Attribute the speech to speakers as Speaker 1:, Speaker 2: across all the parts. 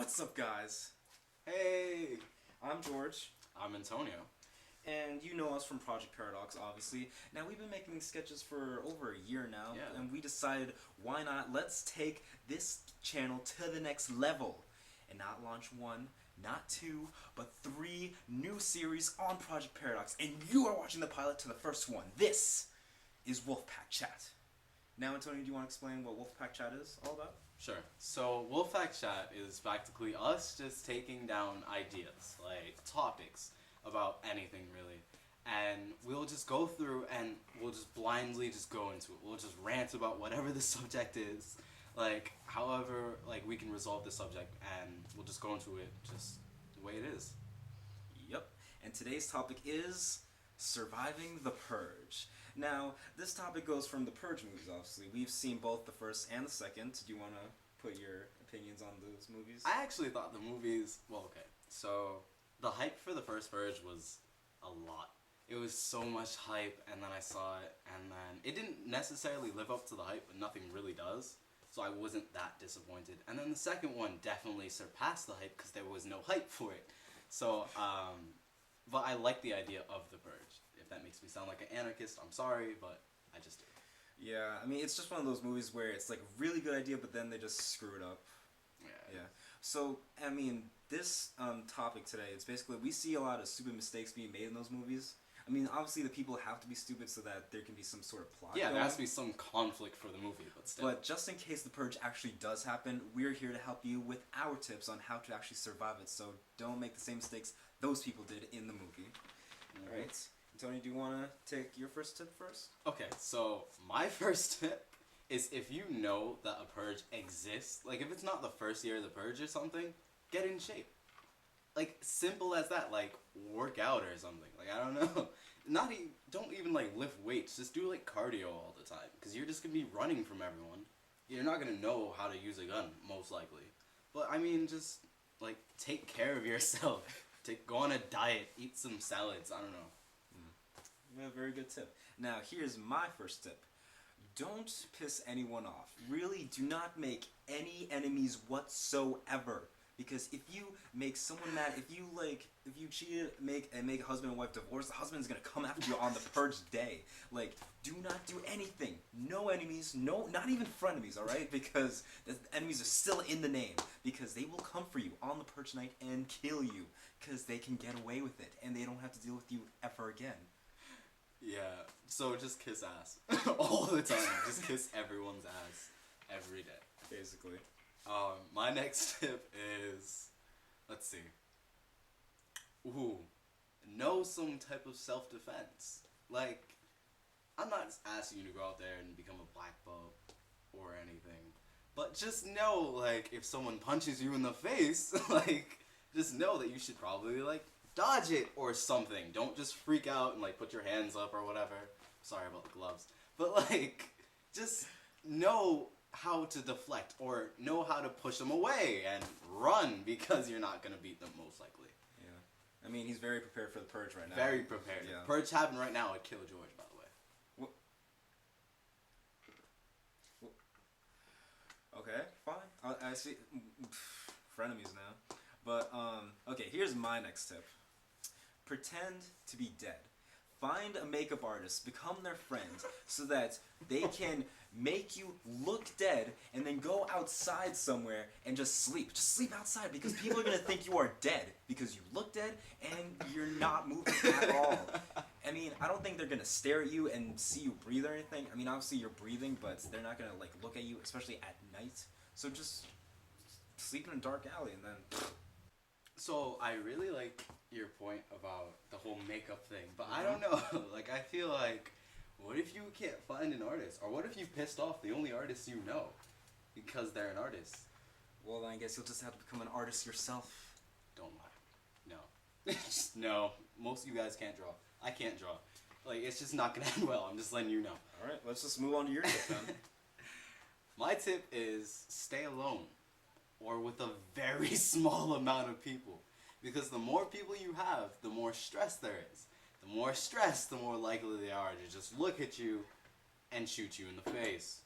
Speaker 1: What's up, guys?
Speaker 2: Hey!
Speaker 1: I'm George,
Speaker 2: I'm Antonio.
Speaker 1: and you know us from Project Paradox, obviously. Now, we've been making these sketches for over a year now,
Speaker 2: Yeah.
Speaker 1: and we decided, why not, let's take this channel to the next level, and not launch one, not two, but 3 new series on Project Paradox, and you are watching the pilot to the first one. This is Wolfpack Chat. Now, Antonio, do you want to explain what Wolfpack Chat is all about?
Speaker 2: Sure. So, Wolfpack Chat is practically us just taking down ideas, like topics about anything really. And we'll just go through and we'll just blindly just go into it. We'll just rant about whatever the subject is. Like, however, like we can resolve the subject and we'll just go into it just the way it is.
Speaker 1: Yep. And today's topic is surviving the Purge. Now, this topic goes from the Purge movies, obviously. We've seen both the first and the second. Do you want to put your opinions on those movies?
Speaker 2: I actually thought the movies, well, okay, so the hype for the first Purge was a lot. It was so much hype, and then I saw it, and then it didn't necessarily live up to the hype, but nothing really does, so I wasn't that disappointed. And then the second one definitely surpassed the hype because there was no hype for it. So, but I like the idea of the Purge. If that makes me sound like an anarchist, I'm sorry, but I just do.
Speaker 1: Yeah, I mean, it's just one of those movies where it's like a really good idea, but then they just screw it up. Yeah. So, I mean, this topic today, it's basically, we see a lot of stupid mistakes being made in those movies. I mean, obviously the people have to be stupid so that there can be some sort of plot
Speaker 2: Yeah,
Speaker 1: going.
Speaker 2: there has to be some conflict for the movie, but still.
Speaker 1: But just in case the Purge actually does happen, we're here to help you with our tips on how to actually survive it, so don't make the same mistakes those people did in the movie.
Speaker 2: Mm-hmm.
Speaker 1: Alright, Tony, do you want to take your first tip first?
Speaker 2: Okay, so my first tip is if you know that a purge exists, like if it's not the first year of the purge or something, get in shape. Like, simple as that, like, work out or something. Like, I don't know. Don't even, like, lift weights. Just do, like, cardio all the time. Because you're just going to be running from everyone. You're not going to know how to use a gun, most likely. But, I mean, just, like, take care of yourself. Go on a diet. Eat some salads. I don't know.
Speaker 1: Yeah, very good tip. Now, here's my first tip. Don't piss anyone off. Really, do not make any enemies whatsoever. Because if you make someone mad, if you cheated, make a husband and wife divorce, the husband's gonna come after you on the Purge day. Like, do not do anything. No enemies, not even frenemies, alright? Because the enemies are still in the name. Because they will come for you on the Purge night and kill you. Because they can get away with it, and they don't have to deal with you ever again.
Speaker 2: Yeah, so just kiss ass. All the time. Just kiss everyone's ass. Every day.
Speaker 1: Basically.
Speaker 2: My next tip is, let's see. Know some type of self-defense. Like, I'm not asking you to go out there and become a black belt or anything. But just know, like, if someone punches you in the face, like, just know that you should probably, like, dodge it or something. Don't just freak out and, like, put your hands up or whatever. Sorry about the gloves. But, like, just know how to deflect or know how to push them away and run because you're not going to beat them most likely.
Speaker 1: Yeah. I mean, he's very prepared for the Purge right now.
Speaker 2: Very prepared.
Speaker 1: Yeah.
Speaker 2: Purge happened right now. I'd kill George, by the way.
Speaker 1: Okay, fine. I see. Frenemies now. But, okay, here's my next tip. Pretend to be dead. Find a makeup artist, become their friend, so that they can make you look dead, and then go outside somewhere and just sleep. Just sleep outside, because people are going to think you are dead, because you look dead, and you're not moving at all. I mean, I don't think they're going to stare at you and see you breathe or anything. I mean, obviously you're breathing, but they're not going to, like, look at you, especially at night. So just sleep in a dark alley, and then...
Speaker 2: So, I really like your point about the whole makeup thing, but I don't know. Like, I feel like, what if you can't find an artist? Or what if you pissed off the only artist you know because they're an artist?
Speaker 1: Well, then I guess you'll just have to become an artist yourself.
Speaker 2: Don't lie. No. Just no. Most of you guys can't draw. I can't draw. Like, it's just not gonna end well. I'm just letting you know.
Speaker 1: Alright, let's just move on to your tip then.
Speaker 2: My tip is stay alone. Or with a very small amount of people. Because the more people you have, the more stress there is. The more stress, the more likely they are to just look at you and shoot you in the face.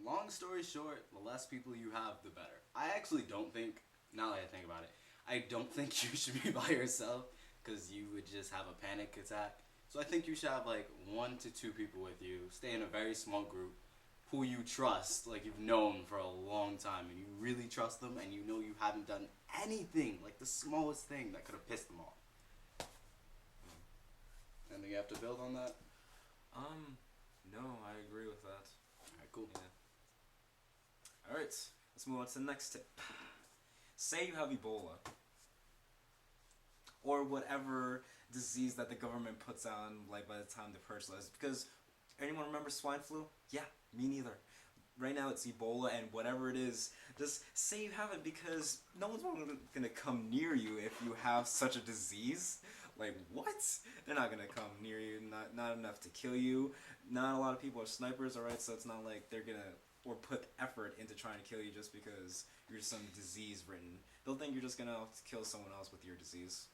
Speaker 2: Long story short, the less people you have, the better. I actually don't think now that I think about it, I don't think you should be by yourself because you would just have a panic attack. So I think you should have like 1 to 2 people with you. Stay in a very small group who you trust, like you've known for a long time, and you really trust them, and you know you haven't done anything, like the smallest thing that could have pissed them off. Anything you have to build on that?
Speaker 1: No, I agree with that.
Speaker 2: Alright, cool.
Speaker 1: Yeah. Alright, let's move on to the next tip. Say you have Ebola. Or whatever disease that the government puts on, like, by the time the purge lists. Because, anyone remember swine flu? Yeah, me neither. Right now it's Ebola, and whatever it is, just say you have it, because no one's gonna come near you if you have such a disease. Like, what? They're not gonna come near you, not enough to kill you. Not a lot of people are snipers, alright, so it's not like they're gonna, or put effort into trying to kill you just because you're some disease ridden. They'll think you're just gonna kill someone else with your disease.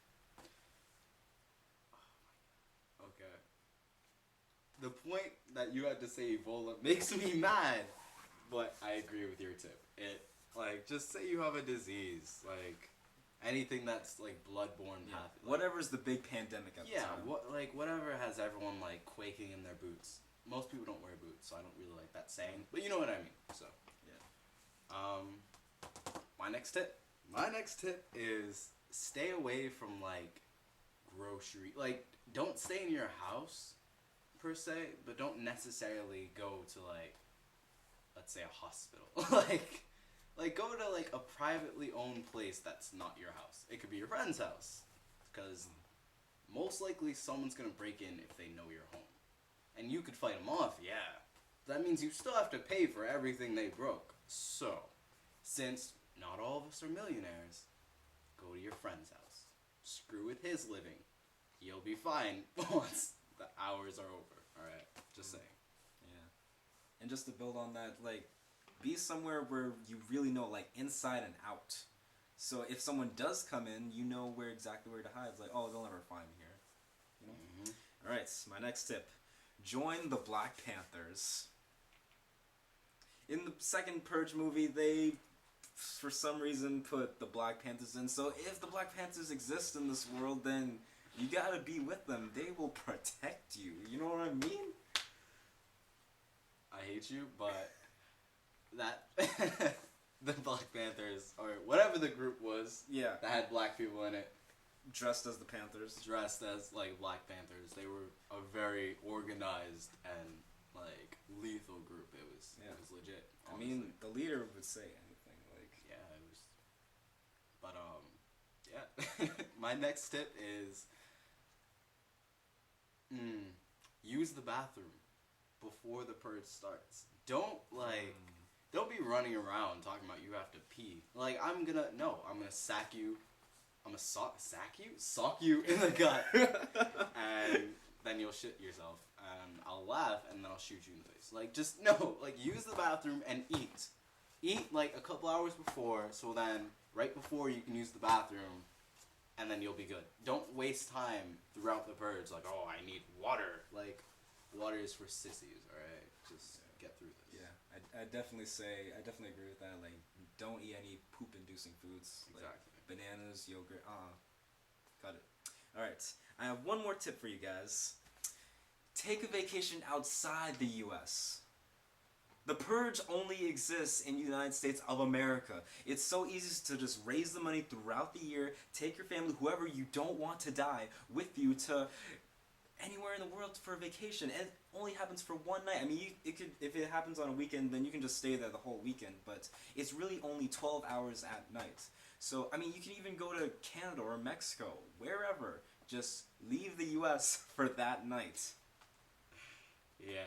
Speaker 2: Okay. The point that you had to say Ebola makes me mad, but I agree with your tip. It, like, just say you have a disease, like, anything that's, like, bloodborne
Speaker 1: Yeah.
Speaker 2: path. Like,
Speaker 1: Whatever's the big pandemic at the time.
Speaker 2: whatever has everyone, like, quaking in their boots. Most people don't wear boots, so I don't really like that saying, but you know what I mean, so.
Speaker 1: Yeah.
Speaker 2: My next tip is stay away from, like, like, don't stay in your house, per se, but don't necessarily go to, like, let's say a hospital. like go to, like, a privately owned place that's not your house. It could be your friend's house, because most likely someone's gonna break in if they know you're home. And you could fight them off, yeah. That means you still have to pay for everything they broke. So, since not all of us are millionaires, go to your friend's house. Screw with his living. You'll be fine once the hours are over. Alright, just saying.
Speaker 1: Yeah. And just to build on that, like, be somewhere where you really know, like, inside and out. So if someone does come in, you know exactly where to hide. It's like, oh, they'll never find me here. You know?
Speaker 2: Mm-hmm.
Speaker 1: Alright, my next tip. Join the Black Panthers. In the second Purge movie, they, for some reason, put the Black Panthers in. So if the Black Panthers exist in this world, then you gotta be with them. They will protect you. You know what I mean?
Speaker 2: I hate you, but that the Black Panthers, or whatever the group was,
Speaker 1: Yeah.
Speaker 2: that had black people in it,
Speaker 1: Dressed as the Panthers.
Speaker 2: dressed as, like, Black Panthers. They were a very organized and, like, lethal group. It was legit.
Speaker 1: I
Speaker 2: Honestly.
Speaker 1: mean, the leader would say anything. Like,
Speaker 2: Yeah, it was. But yeah. My next tip is, use the bathroom before the purge starts. Don't be running around talking about you have to pee. Like, I'm gonna sack you. I'm gonna sock you in the gut, and then you'll shit yourself, and I'll laugh, and then I'll shoot you in the face. Like, just, no, like, use the bathroom and eat. Eat, like, a couple hours before, so then, right before you can use the bathroom, and then you'll be good. Don't waste time throughout the purge, like, oh, I need water. Like, water is for sissies, alright? Just get through this.
Speaker 1: yeah, I definitely agree with that. Like, don't eat any poop-inducing foods. Like,
Speaker 2: Exactly.
Speaker 1: bananas, yogurt, got it. Alright, I have one more tip for you guys. Take a vacation outside the U.S. The Purge only exists in the United States of America. It's so easy to just raise the money throughout the year, take your family, whoever you don't want to die, with you to anywhere in the world for a vacation. And it only happens for one night. I mean, if it happens on a weekend, then you can just stay there the whole weekend, but it's really only 12 hours at night. So, I mean, you can even go to Canada or Mexico, wherever. Just leave the U.S. for that night.
Speaker 2: Yeah.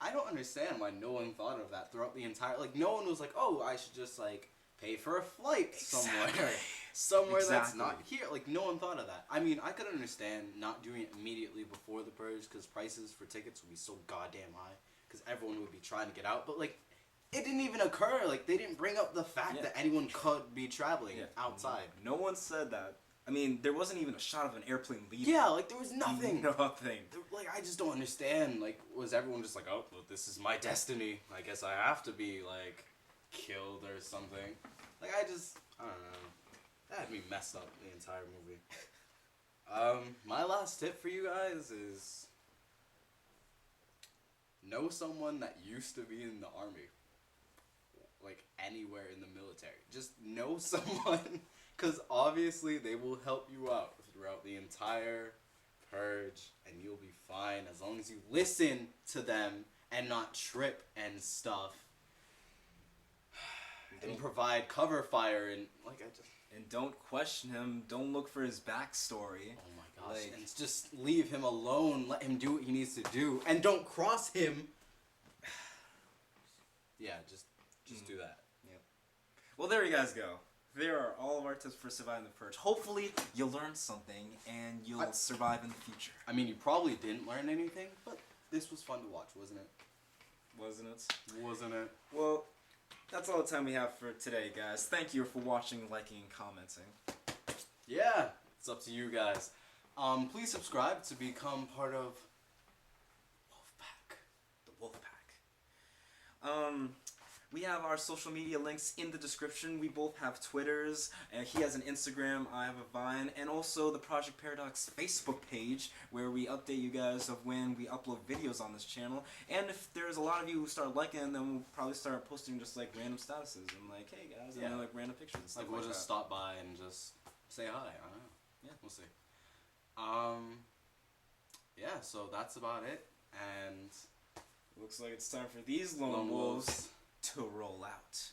Speaker 2: I don't understand why no one thought of that throughout the entire, like, no one was like, oh, I should just, like, pay for a flight somewhere that's not here. Like, no one thought of that. I mean, I could understand not doing it immediately before the purge, because prices for tickets would be so goddamn high, because everyone would be trying to get out, but, like, it didn't even occur. Like, they didn't bring up the fact that anyone could be traveling outside.
Speaker 1: No one said that. I mean, there wasn't even a shot of an airplane leaving.
Speaker 2: Yeah, like, there was nothing.
Speaker 1: Nothing.
Speaker 2: Like, I just don't understand. Like, was everyone just like, oh, well, this is my destiny. I guess I have to be, like, killed or something. Like, I don't know. That had me messed up the entire movie. My last tip for you guys is know someone that used to be in the army. Like, anywhere in the military. Just know someone, because obviously they will help you out throughout the entire purge, and you'll be fine as long as you listen to them and not trip and stuff. And provide cover fire and, like,
Speaker 1: And don't question him. Don't look for his backstory.
Speaker 2: Oh my gosh. Like, and just leave him alone. Let him do what he needs to do. And don't cross him. Yeah, just do that.
Speaker 1: Yep. Well, there you guys go. There are all of our tips for surviving the purge. Hopefully, you'll learn something and you'll survive in the future.
Speaker 2: I mean, you probably didn't learn anything, but this was fun to watch, wasn't it?
Speaker 1: Wasn't it? Well, that's all the time we have for today, guys. Thank you for watching, liking, and commenting.
Speaker 2: Yeah, it's up to you guys. Please subscribe to become part of Wolfpack.
Speaker 1: The Wolfpack. We have our social media links in the description. We both have Twitters. He has an Instagram, I have a Vine, and also the Project Paradox Facebook page where we update you guys of when we upload videos on this channel. And if there's a lot of you who start liking, then we'll probably start posting just like random statuses and like, hey guys, and then like random pictures and stuff
Speaker 2: like we'll just stop by and just say hi. I don't know.
Speaker 1: Yeah,
Speaker 2: we'll see. Yeah, so that's about it. And
Speaker 1: looks like it's time for these lone wolves to roll out.